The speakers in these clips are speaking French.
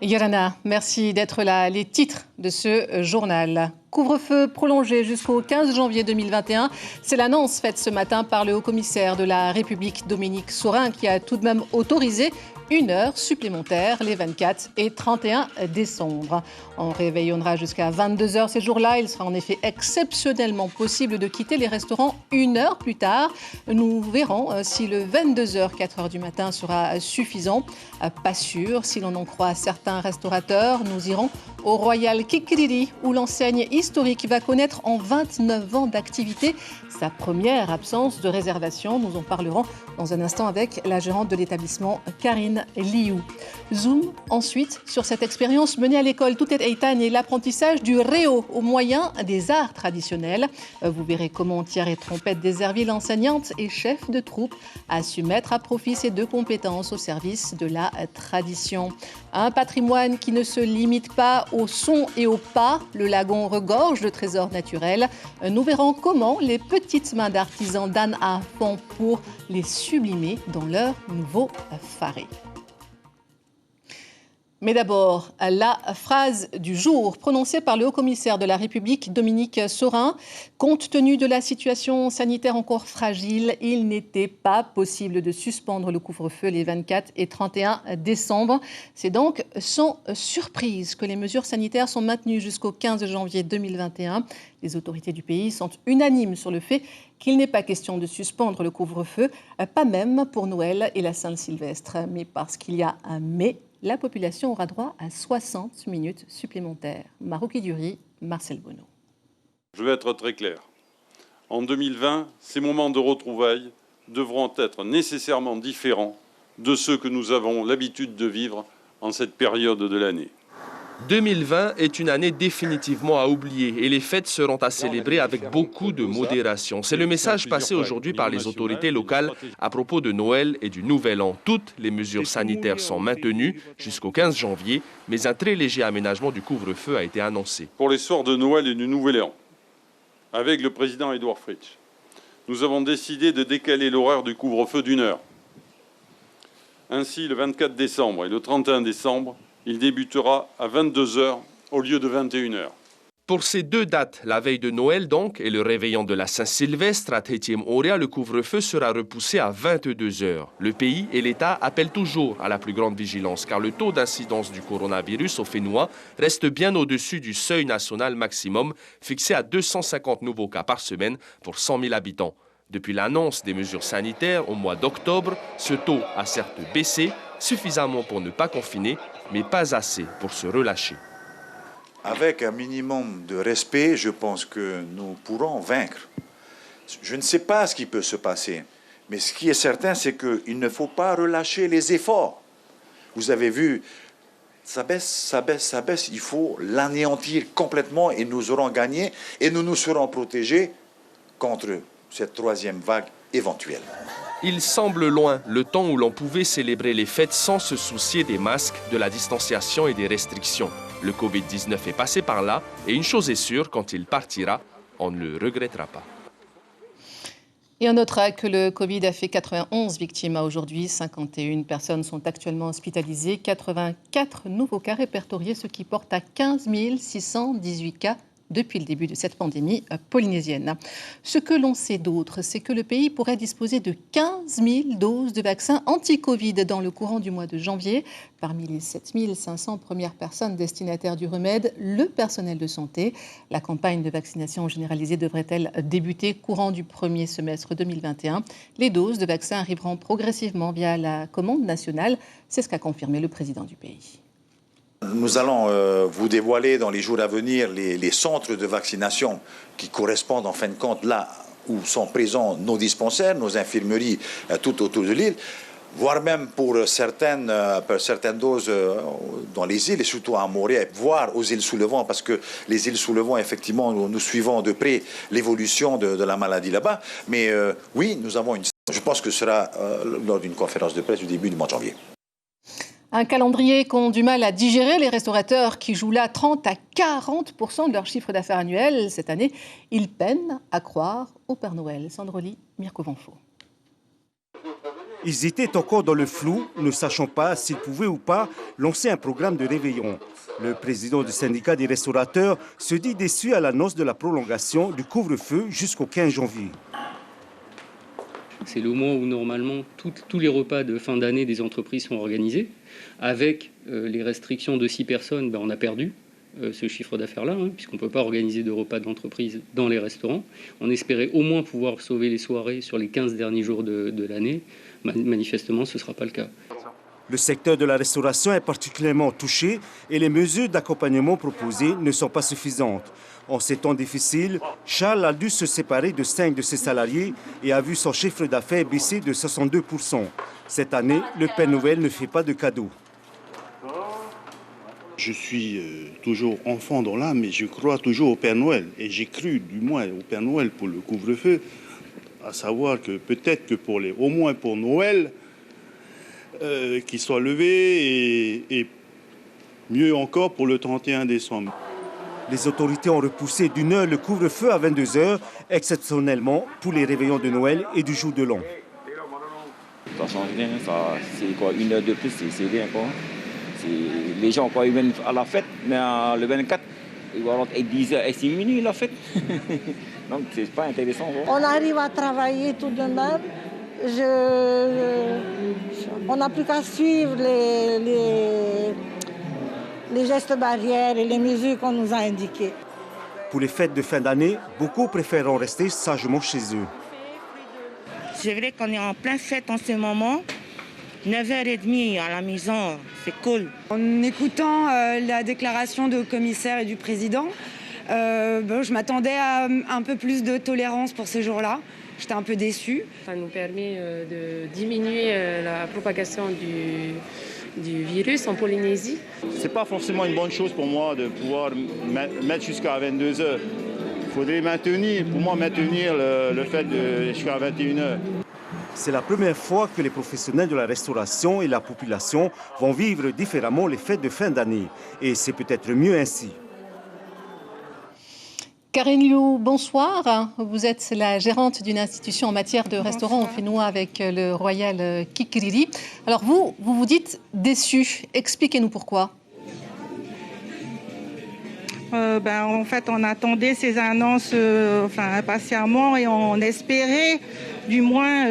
Yorana, merci d'être là. Les titres de ce journal. Couvre-feu prolongé jusqu'au 15 janvier 2021. C'est l'annonce faite ce matin par le haut-commissaire de la République, Dominique Saurin, qui a tout de même autorisé 1 heure supplémentaire les 24 et 31 décembre. On réveillonnera jusqu'à 22 heures ces jours-là. Il sera en effet exceptionnellement possible de quitter les restaurants 1 heure plus tard. Nous verrons si le 22h, 4 heures du matin sera suffisant. Pas sûr. Si l'on en croit certains restaurateurs, nous irons au Royal Kikiriri, où l'enseigne historique va connaître en 29 ans d'activité sa première absence de réservation. Nous en parlerons dans un instant avec la gérante de l'établissement, Karine Liou. Zoom ensuite sur cette expérience menée à l'école Toutet Eitan et l'apprentissage du réo au moyen des arts traditionnels. Vous verrez comment Thierry et Trompette Deserville, enseignante et chef de troupe, a su mettre à profit ces deux compétences au service de la tradition. Un patrimoine qui ne se limite pas au son et au pas. Le lagon regorge de trésors naturels. Nous verrons comment les petites mains d'artisans d'Anne à fond pour les sublimer dans leur nouveau faré. Mais d'abord, la phrase du jour prononcée par le haut-commissaire de la République, Dominique Saurin. Compte tenu de la situation sanitaire encore fragile, il n'était pas possible de suspendre le couvre-feu les 24 et 31 décembre. C'est donc sans surprise que les mesures sanitaires sont maintenues jusqu'au 15 janvier 2021. Les autorités du pays sont unanimes sur le fait qu'il n'est pas question de suspendre le couvre-feu, pas même pour Noël et la Saint-Sylvestre. Mais parce qu'il y a un mais, la population aura droit à 60 minutes supplémentaires. Marouki Duri, Marcel Bonneau. Je vais être très clair. En 2020, ces moments de retrouvailles devront être nécessairement différents de ceux que nous avons l'habitude de vivre en cette période de l'année. 2020 est une année définitivement à oublier et les fêtes seront à célébrer avec beaucoup de modération. C'est le message passé aujourd'hui par les autorités locales à propos de Noël et du Nouvel An. Toutes les mesures sanitaires sont maintenues jusqu'au 15 janvier, mais un très léger aménagement du couvre-feu a été annoncé. Pour les soirs de Noël et du Nouvel An, avec le président Édouard Fritsch, nous avons décidé de décaler l'horaire du couvre-feu d'1 heure. Ainsi, le 24 décembre et le 31 décembre, il débutera à 22 heures au lieu de 21 heures. Pour ces deux dates, la veille de Noël donc et le réveillon de la Saint-Sylvestre à Tétiem Oria, le couvre-feu sera repoussé à 22 heures. Le pays et l'État appellent toujours à la plus grande vigilance car le taux d'incidence du coronavirus au Fénois reste bien au-dessus du seuil national maximum fixé à 250 nouveaux cas par semaine pour 100 000 habitants. Depuis l'annonce des mesures sanitaires au mois d'octobre, ce taux a certes baissé, suffisamment pour ne pas confiner, mais pas assez pour se relâcher. Avec un minimum de respect, je pense que nous pourrons vaincre. Je ne sais pas ce qui peut se passer, mais ce qui est certain, c'est qu'il ne faut pas relâcher les efforts. Vous avez vu, ça baisse, ça baisse, ça baisse. Il faut l'anéantir complètement et nous aurons gagné et nous nous serons protégés contre cette troisième vague éventuelle. Il semble loin le temps où l'on pouvait célébrer les fêtes sans se soucier des masques, de la distanciation et des restrictions. Le Covid-19 est passé par là et une chose est sûre, quand il partira, on ne le regrettera pas. Et on notera que le Covid a fait 91 victimes à aujourd'hui. 51 personnes sont actuellement hospitalisées. 84 nouveaux cas répertoriés, ce qui porte à 15 618 cas depuis le début de cette pandémie polynésienne. Ce que l'on sait d'autre, c'est que le pays pourrait disposer de 15 000 doses de vaccins anti-Covid dans le courant du mois de janvier. Parmi les 7 500 premières personnes destinataires du remède, le personnel de santé. La campagne de vaccination généralisée devrait-elle débuter courant du premier semestre 2021. Les doses de vaccins arriveront progressivement via la commande nationale. C'est ce qu'a confirmé le président du pays. Nous allons vous dévoiler dans les jours à venir les centres de vaccination qui correspondent en fin de compte là où sont présents nos dispensaires, nos infirmeries tout autour de l'île, voire même pour certaines doses dans les îles et surtout à Montréal, voire aux îles sous le vent, parce que les îles sous le vent, effectivement, nous suivons de près l'évolution de la maladie là-bas. Mais oui, nous avons je pense que ce sera lors d'une conférence de presse du début du mois de janvier. Un calendrier qu'ont du mal à digérer les restaurateurs qui jouent là 30 à 40% de leur chiffre d'affaires annuel. Cette année, ils peinent à croire au Père Noël. Sandroli, Mirko Vanfo. Ils étaient encore dans le flou, ne sachant pas s'ils pouvaient ou pas lancer un programme de réveillon. Le président du syndicat des restaurateurs se dit déçu à l'annonce de la prolongation du couvre-feu jusqu'au 15 janvier. C'est le mois où normalement tous les repas de fin d'année des entreprises sont organisés. Avec les restrictions de 6 personnes, on a perdu ce chiffre d'affaires-là, puisqu'on ne peut pas organiser de repas d'entreprise dans les restaurants. On espérait au moins pouvoir sauver les soirées sur les 15 derniers jours de l'année. Manifestement, ce ne sera pas le cas. Le secteur de la restauration est particulièrement touché et les mesures d'accompagnement proposées ne sont pas suffisantes. En ces temps difficiles, Charles a dû se séparer de 5 de ses salariés et a vu son chiffre d'affaires baisser de 62%. Cette année, le Père Noël ne fait pas de cadeaux. Je suis toujours enfant dans l'âme, mais je crois toujours au Père Noël. Et j'ai cru, du moins, au Père Noël pour le couvre-feu, à savoir que peut-être que au moins pour Noël, qu'il soit levé et mieux encore pour le 31 décembre. Les autorités ont repoussé d'1 heure le couvre-feu à 22 heures, exceptionnellement pour les réveillons de Noël et du jour de l'an. Ça change rien, c'est quoi, 1 heure de plus, c'est bien quoi. Les gens quoi, ils viennent à la fête, mais le 24, ils vont rentrer à 10h et 6 minutes la fête. Donc c'est pas intéressant. Quoi. On arrive à travailler tout de même. On n'a plus qu'à suivre les gestes barrières et les mesures qu'on nous a indiquées. Pour les fêtes de fin d'année, beaucoup préfèrent rester sagement chez eux. C'est vrai qu'on est en pleine fête en ce moment. 9h30 à la maison, c'est cool. En écoutant la déclaration du commissaire et du président, je m'attendais à un peu plus de tolérance pour ces jours-là. J'étais un peu déçue. Ça nous permet de diminuer la propagation du virus en Polynésie. C'est pas forcément une bonne chose pour moi de pouvoir mettre jusqu'à 22 heures. Il faudrait maintenir le fait de jusqu'à 21 heures. C'est la première fois que les professionnels de la restauration et la population vont vivre différemment les fêtes de fin d'année. Et c'est peut-être mieux ainsi. Karine Liu, bonsoir. Vous êtes la gérante d'une institution en matière de restaurant au Fénois avec le Royal Kikiriri. Alors vous dites déçu. Expliquez-nous pourquoi. En fait, on attendait ces annonces impatiemment et on espérait du moins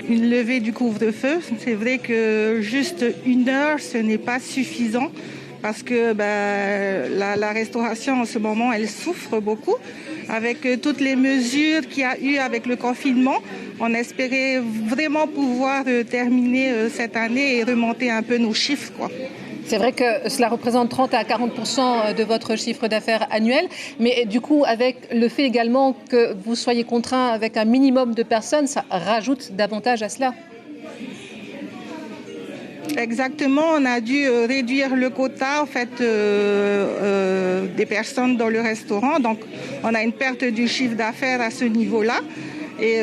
une levée du couvre-feu. C'est vrai que juste 1 heure, ce n'est pas suffisant parce que la restauration en ce moment, elle souffre beaucoup. Avec toutes les mesures qu'il y a eu avec le confinement, on espérait vraiment pouvoir terminer cette année et remonter un peu nos chiffres, quoi. C'est vrai que cela représente 30 à 40% de votre chiffre d'affaires annuel, mais du coup, avec le fait également que vous soyez contraint avec un minimum de personnes, ça rajoute davantage à cela. Exactement, on a dû réduire le quota en fait, des personnes dans le restaurant, donc on a une perte du chiffre d'affaires à ce niveau-là. Et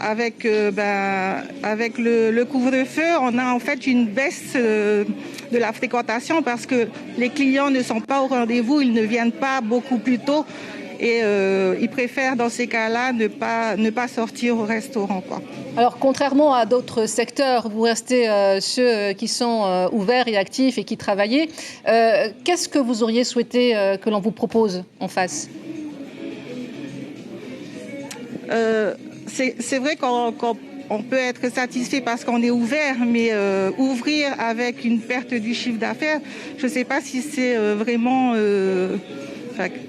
avec le couvre-feu, on a en fait une baisse de la fréquentation parce que les clients ne sont pas au rendez-vous, ils ne viennent pas beaucoup plus tôt et ils préfèrent dans ces cas-là ne pas sortir au restaurant, quoi. Alors contrairement à d'autres secteurs, vous restez ceux qui sont ouverts et actifs et qui travaillent. Qu'est-ce que vous auriez souhaité que l'on vous propose en face ? C'est vrai qu'on peut être satisfait parce qu'on est ouvert, mais ouvrir avec une perte du chiffre d'affaires, je ne sais pas si c'est vraiment,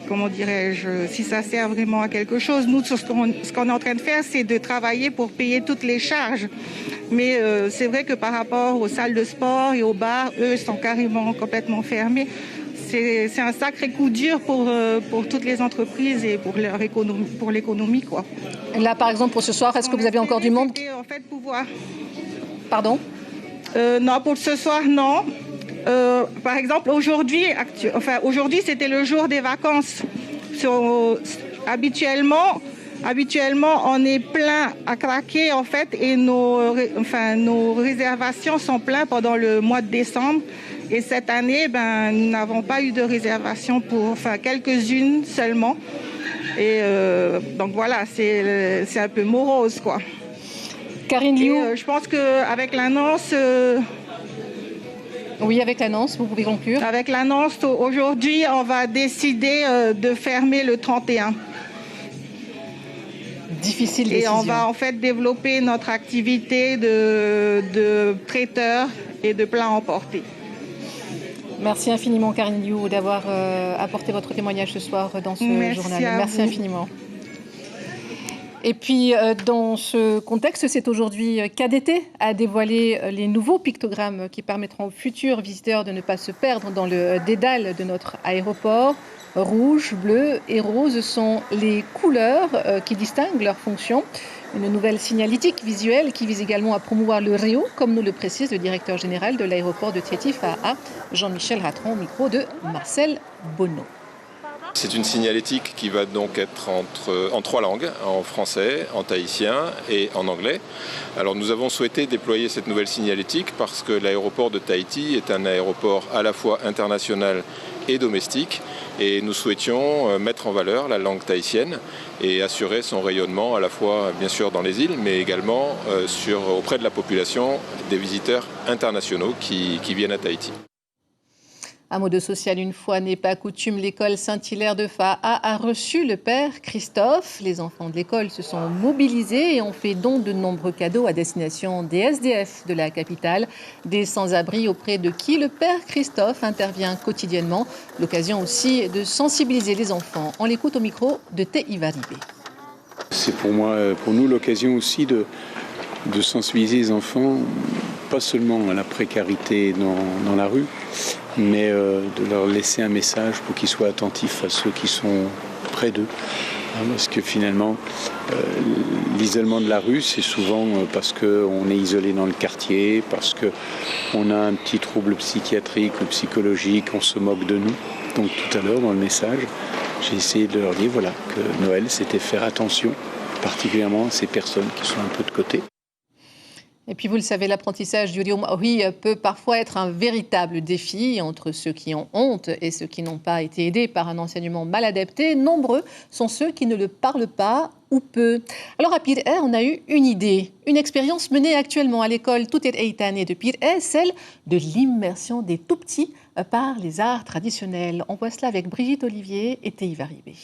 comment dirais-je, si ça sert vraiment à quelque chose. Nous, ce qu'on est en train de faire, c'est de travailler pour payer toutes les charges. Mais c'est vrai que par rapport aux salles de sport et aux bars, eux sont carrément complètement fermés. C'est un sacré coup dur pour toutes les entreprises et pour leur économie, pour l'économie, quoi. Là, par exemple, pour ce soir, est-ce que vous avez encore du monde ? En fait, pouvoir. Pardon ? Non, pour ce soir, non. Par exemple, aujourd'hui, c'était le jour des vacances. Habituellement, on est plein à craquer, en fait, et nos réservations sont pleines pendant le mois de décembre. Et cette année, nous n'avons pas eu de réservation quelques-unes seulement. Et donc voilà, c'est un peu morose, quoi. Karine Liu. Je pense qu'avec l'annonce... Oui, avec l'annonce, vous pouvez conclure. Avec l'annonce, aujourd'hui, on va décider de fermer le 31. Difficile décision. Et on va en fait développer notre activité de traiteur et de plats emportés. Merci infiniment, Karine Liu, d'avoir apporté votre témoignage ce soir dans ce journal. Merci infiniment. Et puis, dans ce contexte, c'est aujourd'hui qu'ADT a dévoilé les nouveaux pictogrammes qui permettront aux futurs visiteurs de ne pas se perdre dans le dédale de notre aéroport. Rouge, bleu et rose sont les couleurs qui distinguent leurs fonctions. Une nouvelle signalétique visuelle qui vise également à promouvoir le Réo, comme nous le précise le directeur général de l'aéroport de Thiéty-Faa, Jean-Michel Ratron, au micro de Marcel Bonneau. C'est une signalétique qui va donc être en 3 langues, en français, en tahitien et en anglais. Alors nous avons souhaité déployer cette nouvelle signalétique parce que l'aéroport de Tahiti est un aéroport à la fois international et domestique et nous souhaitions mettre en valeur la langue tahitienne et assurer son rayonnement à la fois bien sûr dans les îles mais également auprès de la population des visiteurs internationaux qui viennent à Tahiti. Un mot de social, une fois n'est pas coutume, l'école Saint-Hilaire de Faa a reçu le père Christophe. Les enfants de l'école se sont mobilisés et ont fait don de nombreux cadeaux à destination des SDF de la capitale, des sans-abri auprès de qui le père Christophe intervient quotidiennement. L'occasion aussi de sensibiliser les enfants. On l'écoute au micro de Te Ivaribé. C'est pour nous l'occasion aussi de sensibiliser les enfants, pas seulement à la précarité dans la rue, mais de leur laisser un message pour qu'ils soient attentifs à ceux qui sont près d'eux. Parce que finalement, l'isolement de la rue, c'est souvent parce qu'on est isolé dans le quartier, parce qu'on a un petit trouble psychiatrique ou psychologique, on se moque de nous. Donc tout à l'heure, dans le message, j'ai essayé de leur dire que Noël, c'était faire attention, particulièrement à ces personnes qui sont un peu de côté. Et puis vous le savez, l'apprentissage du Réo Maori peut parfois être un véritable défi entre ceux qui ont honte et ceux qui n'ont pas été aidés par un enseignement mal adapté. Nombreux sont ceux qui ne le parlent pas ou peu. Alors à Pir'e, on a eu une idée, une expérience menée actuellement à l'école Tuter Eitane de Pir'e, celle de l'immersion des tout-petits par les arts traditionnels. On voit cela avec Brigitte Olivier et Te Ivaribé.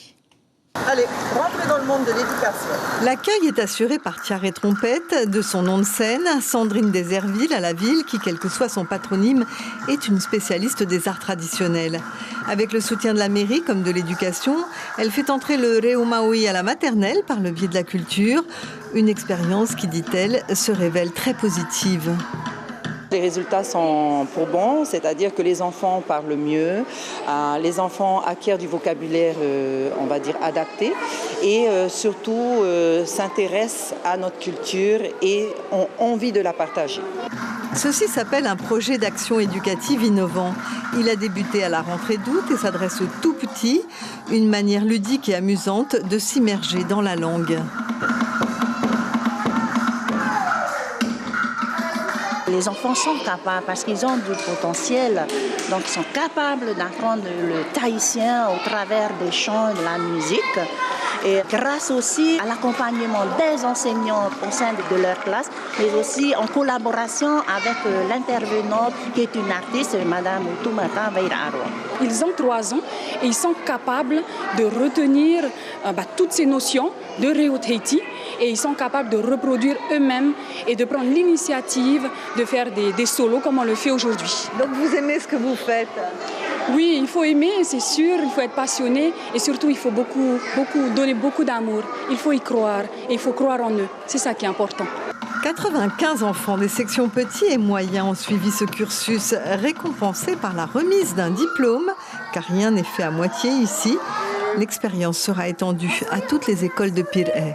Allez, rentrez dans le monde de l'éducation. L'accueil est assuré par Tiare Trompette, de son nom de scène, Sandrine Deserville à la ville, qui, quel que soit son patronyme, est une spécialiste des arts traditionnels. Avec le soutien de la mairie comme de l'éducation, elle fait entrer le Réo Maori à la maternelle par le biais de la culture. Une expérience qui, dit-elle, se révèle très positive. Les résultats sont probants, c'est-à-dire que les enfants parlent mieux, les enfants acquièrent du vocabulaire, on va dire, adapté et surtout s'intéressent à notre culture et ont envie de la partager. Ceci s'appelle un projet d'action éducative innovant. Il a débuté à la rentrée d'août et s'adresse aux tout petits, une manière ludique et amusante de s'immerger dans la langue. Les enfants sont capables, parce qu'ils ont du potentiel, donc ils sont capables d'apprendre le tahitien au travers des chants et de la musique. Et grâce aussi à l'accompagnement des enseignants au sein de leur classe, mais aussi en collaboration avec l'intervenante qui est une artiste, Madame Outoumata Veiraroa. Ils ont 3 ans et ils sont capables de retenir toutes ces notions de Réo Tahiti et ils sont capables de reproduire eux-mêmes et de prendre l'initiative de faire des solos comme on le fait aujourd'hui. Donc vous aimez ce que vous faites ? Oui, il faut aimer, c'est sûr, il faut être passionné et surtout il faut donner beaucoup d'amour. Il faut y croire et il faut croire en eux. C'est ça qui est important. 95 enfants des sections petits et moyens ont suivi ce cursus, récompensés par la remise d'un diplôme, car rien n'est fait à moitié ici. L'expérience sera étendue à toutes les écoles de Pir'e.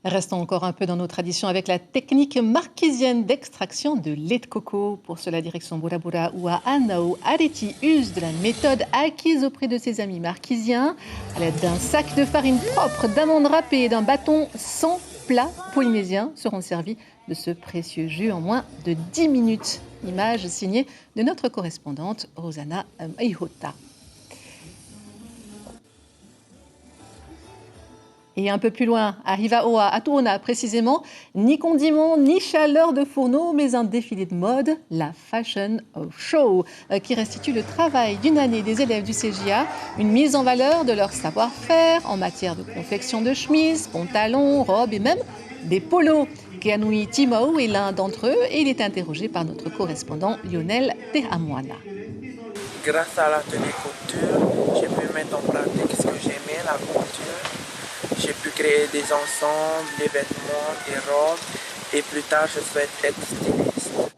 Restons encore un peu dans nos traditions avec la technique marquisienne d'extraction de lait de coco. Pour cela, direction Burabura où à Anao, Areti use de la méthode acquise auprès de ses amis marquisiens. À l'aide d'un sac de farine propre, d'amandes râpées et d'un bâton, 100 plats polynésiens seront servis de ce précieux jus en moins de 10 minutes. Image signée de notre correspondante Rosana Ihota. Et un peu plus loin, à Rivaoa, à Tuona précisément, ni condiments, ni chaleur de fourneau, mais un défilé de mode, la Fashion Show, qui restitue le travail d'une année des élèves du CJA, une mise en valeur de leur savoir-faire en matière de confection de chemises, pantalons, robes et même des polos. Keanui Timao est l'un d'entre eux et il est interrogé par notre correspondant Lionel Tehamwana. Grâce à l'atelier couture, j'ai pu mettre en pratique ce que j'aimais, la couture. J'ai pu créer des ensembles, des vêtements, des robes et plus tard je souhaite être styliste.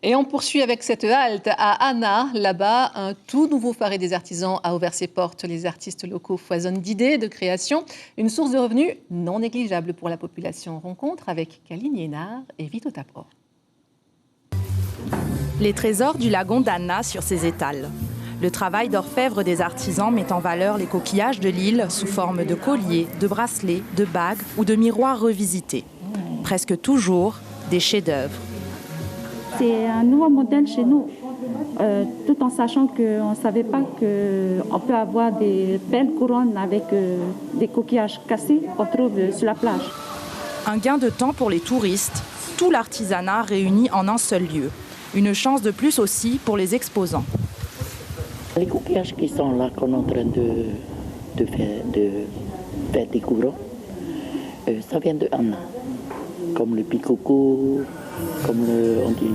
Et on poursuit avec cette halte à Anna. Là-bas, un tout nouveau foyer des artisans a ouvert ses portes. Les artistes locaux foisonnent d'idées, de créations. Une source de revenus non négligeable pour la population. Rencontre avec Kaline Hénard et Vito Tapro. Les trésors du lagon d'Anna sur ses étals. Le travail d'orfèvre des artisans met en valeur les coquillages de l'île sous forme de colliers, de bracelets, de bagues ou de miroirs revisités. Presque toujours des chefs-d'œuvre. C'est un nouveau modèle chez nous, tout en sachant qu'on ne savait pas qu'on peut avoir des belles couronnes avec des coquillages cassés qu'on trouve sur la plage. Un gain de temps pour les touristes, tout l'artisanat réuni en un seul lieu. Une chance de plus aussi pour les exposants. Les coquillages qui sont là, qu'on est en train de faire découvrir, ça vient de Anna. Comme le picoco, comme on dit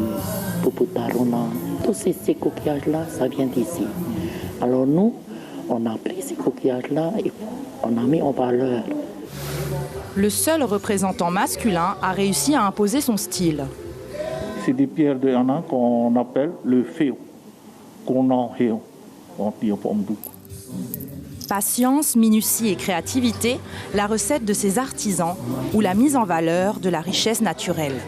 popotarona. Tous ces coquillages-là, ça vient d'ici. Alors nous, on a pris ces coquillages-là et on a mis en valeur. Le seul représentant masculin a réussi à imposer son style. C'est des pierres de Anna qu'on appelle le féo, qu'on en héo. Patience, minutie et créativité, la recette de ces artisans ou la mise en valeur de la richesse naturelle.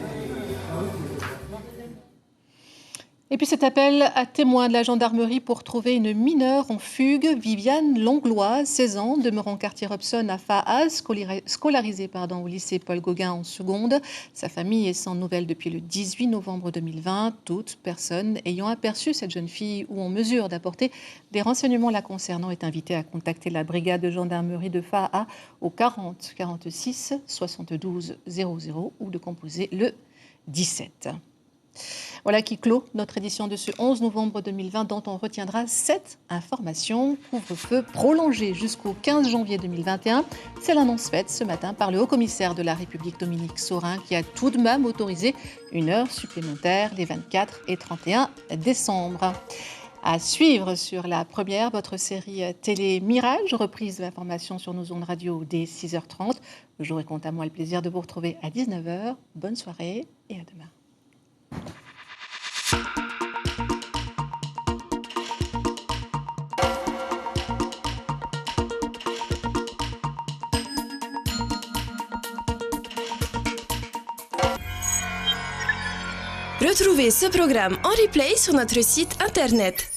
Et puis cet appel à témoins de la gendarmerie pour trouver une mineure en fugue, Viviane Longlois, 16 ans, demeurant quartier Robson à Fahaz, scolarisée au lycée Paul Gauguin en seconde. Sa famille est sans nouvelles depuis le 18 novembre 2020. Toute personne ayant aperçu cette jeune fille ou en mesure d'apporter des renseignements la concernant est invitée à contacter la brigade de gendarmerie de Fahaz au 40 46 72 00 ou de composer le 17. Voilà qui clôt notre édition de ce 11 novembre 2020 dont on retiendra 7 informations. Couvre-feu prolongé jusqu'au 15 janvier 2021. C'est l'annonce faite ce matin par le haut-commissaire de la République Dominique Saurin qui a tout de même autorisé une heure supplémentaire les 24 et 31 décembre. À suivre sur la première, votre série télé Mirage, reprise de l'information sur nos ondes radio dès 6h30. J'aurai quant à moi le plaisir de vous retrouver à 19h. Bonne soirée et à demain. Retrouvez ce programme en replay sur notre site internet